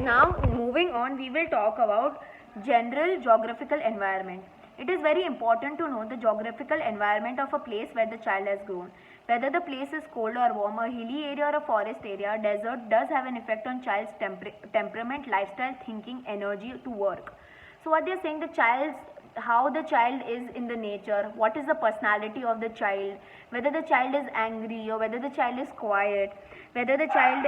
Now, moving on, we will talk about general geographical environment. It is very important to know the geographical environment of a place where the child has grown. Whether the place is cold or warm, a hilly area or a forest area, desert does have an effect on child's temperament, lifestyle, thinking, energy to work. So what they are saying, the child's how the child is in the nature, what is the personality of the child, whether the child is angry or whether the child is quiet, whether the child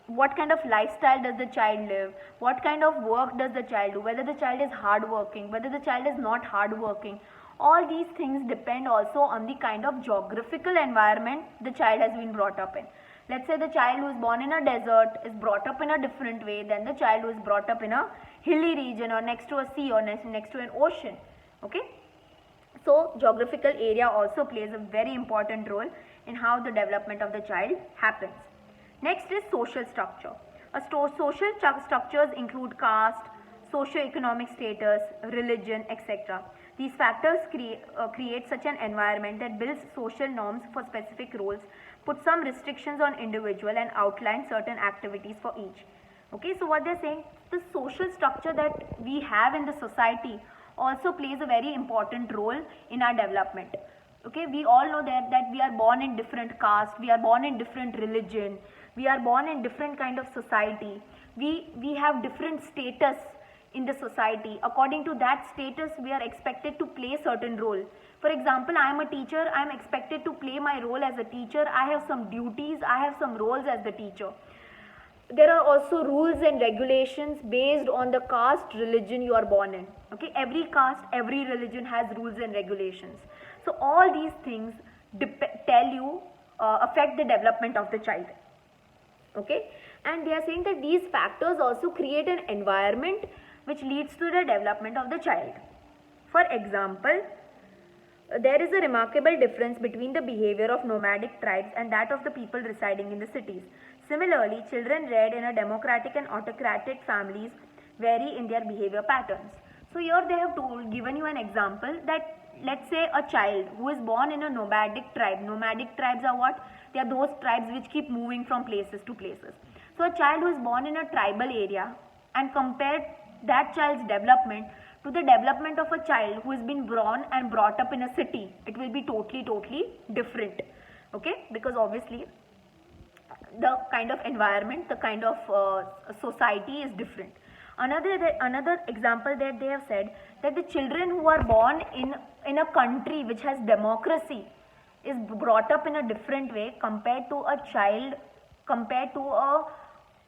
what kind of lifestyle does the child live, what kind of work does the child do, whether the child is hardworking, whether the child is not hardworking. All these things depend also on the kind of geographical environment the child has been brought up in. Let's say the child who is born in a desert is brought up in a different way than the child who is brought up in a hilly region or next to a sea or next to an ocean. Okay. So geographical area also plays a very important role in how the development of the child happens. Next is social structure. Social structures include caste, socio-economic status, religion, etc. These factors create such an environment that builds social norms for specific roles, put some restrictions on individual and outline certain activities for each. Okay, so what they're saying, the social structure that we have in the society also plays a very important role in our development. Okay, we all know that we are born in different caste, we are born in different religion, we are born in different kind of society, we have different status in the society. According to that status, we are expected to play certain role. For example, I am a teacher, I am expected to play my role as a teacher, I have some duties, I have some roles as the teacher. There are also rules and regulations based on the caste, religion you are born in. Okay, every caste, every religion has rules and regulations. So all these things affect the development of the child. Okay, and they are saying that these factors also create an environment which leads to the development of the child. For example, there is a remarkable difference between the behavior of nomadic tribes and that of the people residing in the cities. Similarly, children reared in a democratic and autocratic families vary in their behavior patterns. So here they have given you an example that let's say a child who is born in a nomadic tribe. Nomadic tribes are what? They are those tribes which keep moving from places to places. So a child who is born in a tribal area and compare that child's development to the development of a child who has been born and brought up in a city, it will be totally different. Okay, because obviously the kind of environment, the kind of society is different. Another example that they have said that the children who are born in a country which has democracy is brought up in a different way compared to a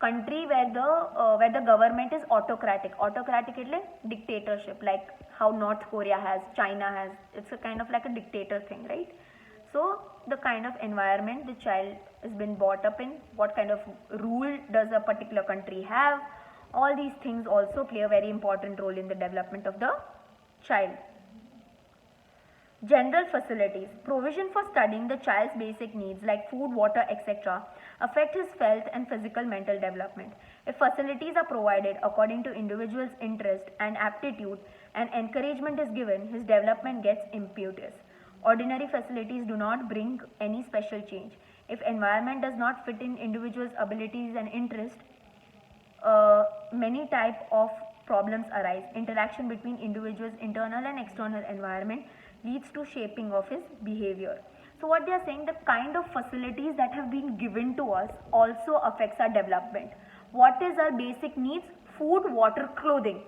country where the government is autocratic. Autocratic એટલે dictatorship, like how North Korea has, China has. It's a kind of like a dictator thing, right? So the kind of environment the child has been brought up in, what kind of rule does a particular country have, all these things also play a very important role in the development of the child. General facilities, provision for studying the child's basic needs like food, water, etc. affect his health and physical mental development. If facilities are provided according to individual's interest and aptitude and encouragement is given, his development gets impetuous. Ordinary facilities do not bring any special change. If environment does not fit in individual's abilities and interest, many type of problems arise. Interaction between individuals' internal and external environment leads to shaping of his behavior. So what they are saying, the kind of facilities that have been given to us also affects our development. What is our basic needs? Food, water, clothing,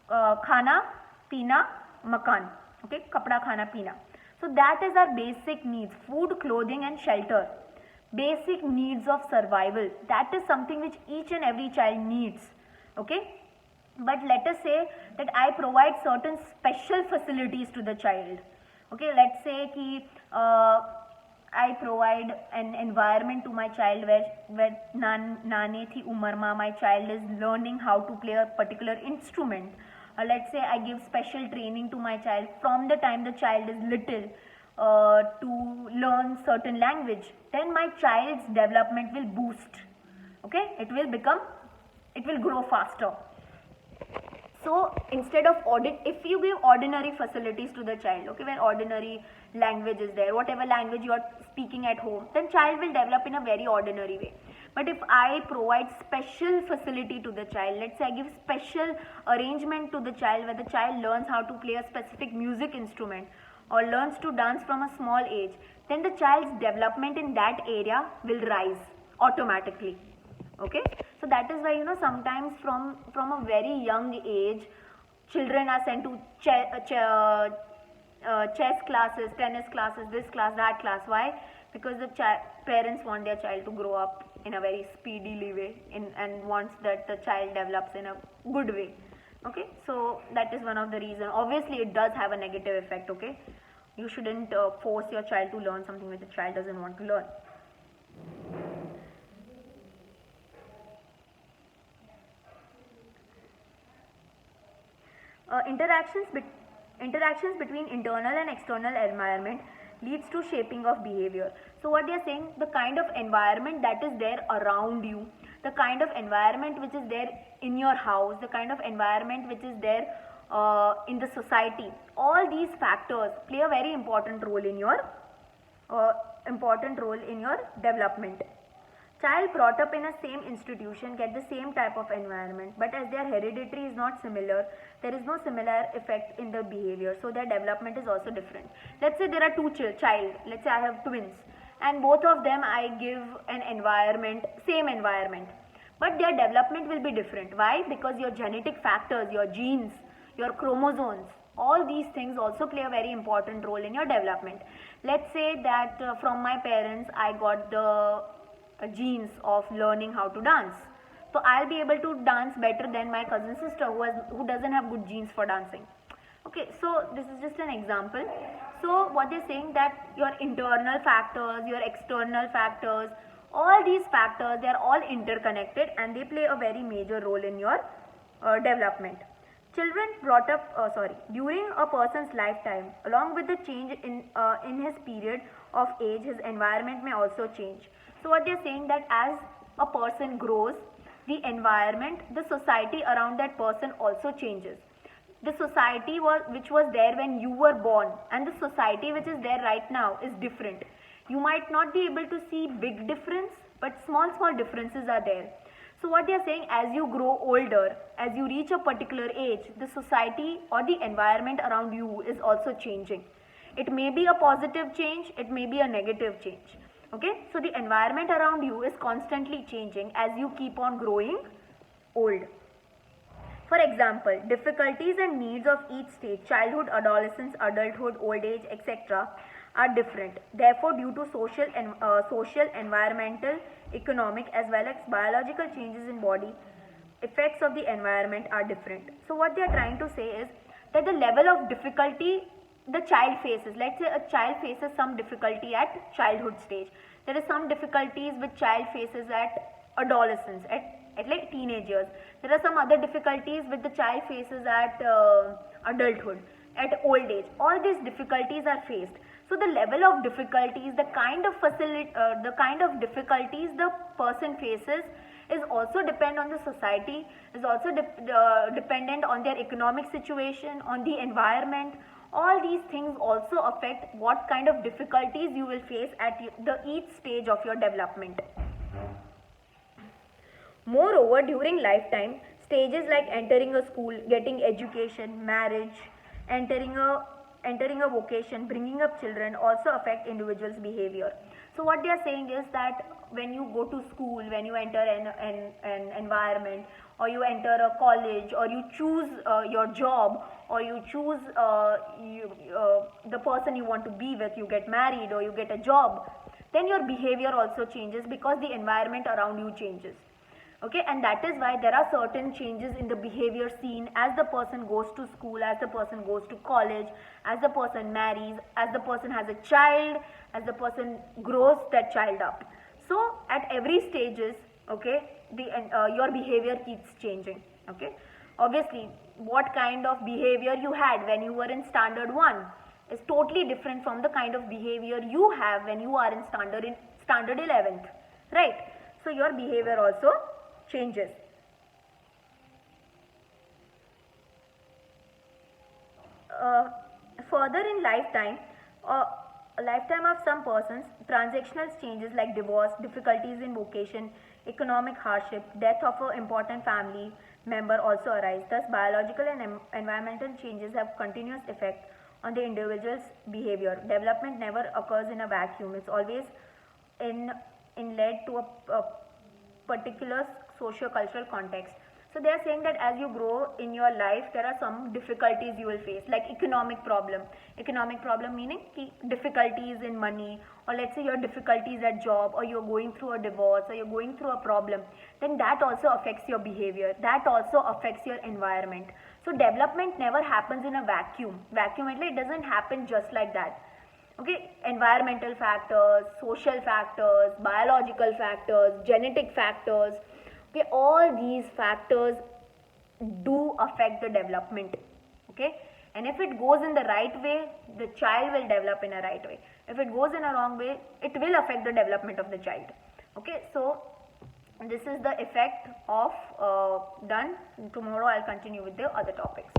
khana, pina, makan. Okay, kapda, khana, pina. So that is our basic needs, food, clothing and shelter. Basic needs of survival. That is something which each and every child needs. Okay. But let us say that I provide certain special facilities to the child. Okay, let's say ki I provide an environment to my child where nane thi umar ma my child is learning how to play a particular instrument. Let's say I give special training to my child from the time the child is little to learn certain language. Then my child's development will boost. Okay, it will grow faster. So instead of if you give ordinary facilities to the child, okay, when ordinary language is there, whatever language you are speaking at home, then child will develop in a very ordinary way. But if I provide special facility to the child, let's say I give special arrangement to the child where the child learns how to play a specific music instrument or learns to dance from a small age, then the child's development in that area will rise automatically. Okay, so that is why sometimes from a very young age children are sent to chess classes, tennis classes, this class, that class. Why? Because the parents want their child to grow up in a very speedily way and wants that the child develops in a good way. Okay, so that is one of the reasons. Obviously it does have a negative effect. Okay, you shouldn't force your child to learn something which the child doesn't want to learn. Interactions between internal and external environment leads to shaping of behavior. So what they are saying, the kind of environment that is there around you, the kind of environment which is there in your house, the kind of environment which is there in the society, all these factors play a very important role in your development. Child brought up in a same institution get the same type of environment, but as their hereditary is not similar, there is no similar effect in the behavior, so their development is also different. Let's say there are two child, let's say I have twins, and both of them I give an environment, same environment, but their development will be different. Why? Because your genetic factors, your genes, your chromosomes, all these things also play a very important role in your development. Let's say that from my parents I got the genes of learning how to dance, so I'll be able to dance better than my cousin sister who doesn't have good genes for dancing. Okay, so this is just an example. So what they're saying, that your internal factors, your external factors, all these factors, they are all interconnected and they play a very major role in your development. Children brought up during a person's lifetime, along with the change in his period of age, his environment may also change. So what they are saying, that as a person grows, the environment, the society around that person also changes. The society which was there when you were born and the society which is there right now is different. You might not be able to see big difference, but small differences are there. So what they are saying, as you grow older, as you reach a particular age, the society or the environment around you is also changing. It may be a positive change, it may be a negative change. Okay, so the environment around you is constantly changing as you keep on growing old. For example, difficulties and needs of each stage, childhood, adolescence, adulthood, old age, etc., are different. Therefore, due to social, environmental, economic as well as biological changes in body, effects of the environment are different. So what they are trying to say is that the level of difficulty the child faces, let's say a child faces some difficulty at childhood stage, there is some difficulties which child faces at adolescence, at like teenage years, there are some other difficulties which the child faces at adulthood, at old age. All these difficulties are faced. So the level of difficulties, the kind of difficulties the person faces is also depend on the society, is also dependent on their economic situation, on the environment. All these things also affect what kind of difficulties you will face at each stage of your development. Moreover, during lifetime, stages like entering a school, getting education, marriage, entering a vocation, bringing up children also affect individuals' behavior. So what they are saying is that when you go to school, when you enter an environment, or you enter a college, or you choose your job, or you choose the person you want to be with, you get married or you get a job, then your behavior also changes because the environment around you changes. Okay, and that is why there are certain changes in the behavior seen as the person goes to school, as the person goes to college, as the person marries, as the person has a child, as the person grows that child up. So at every stages, okay, your behavior keeps changing. Okay, obviously what kind of behavior you had when you were in standard 1 is totally different from the kind of behavior you have when you are in standard 11th, right? So your behavior also changes. Further in lifetime, a lifetime of some persons, transactional changes like divorce, difficulties in vocation, economic hardship, death of an important family member also arise. Thus, biological and environmental changes have continuous effect on the individual's behavior. Development never occurs in a vacuum. It's always in led to a particular socio-cultural context. So they are saying that as you grow in your life, there are some difficulties you will face, like economic problem. Economic problem meaning difficulties in money, or let's say your difficulties at job, or you're going through a divorce, or you're going through a problem. Then that also affects your behavior. That also affects your environment. So development never happens in a vacuum. Vacuumentally, it doesn't happen just like that. Okay, environmental factors, social factors, biological factors, genetic factors. Okay, all these factors do affect the development. Okay, and if it goes in the right way, the child will develop in a right way. If it goes in a wrong way, it will affect the development of the child. Okay, so this is the effect of done. Tomorrow I'll continue with the other topics.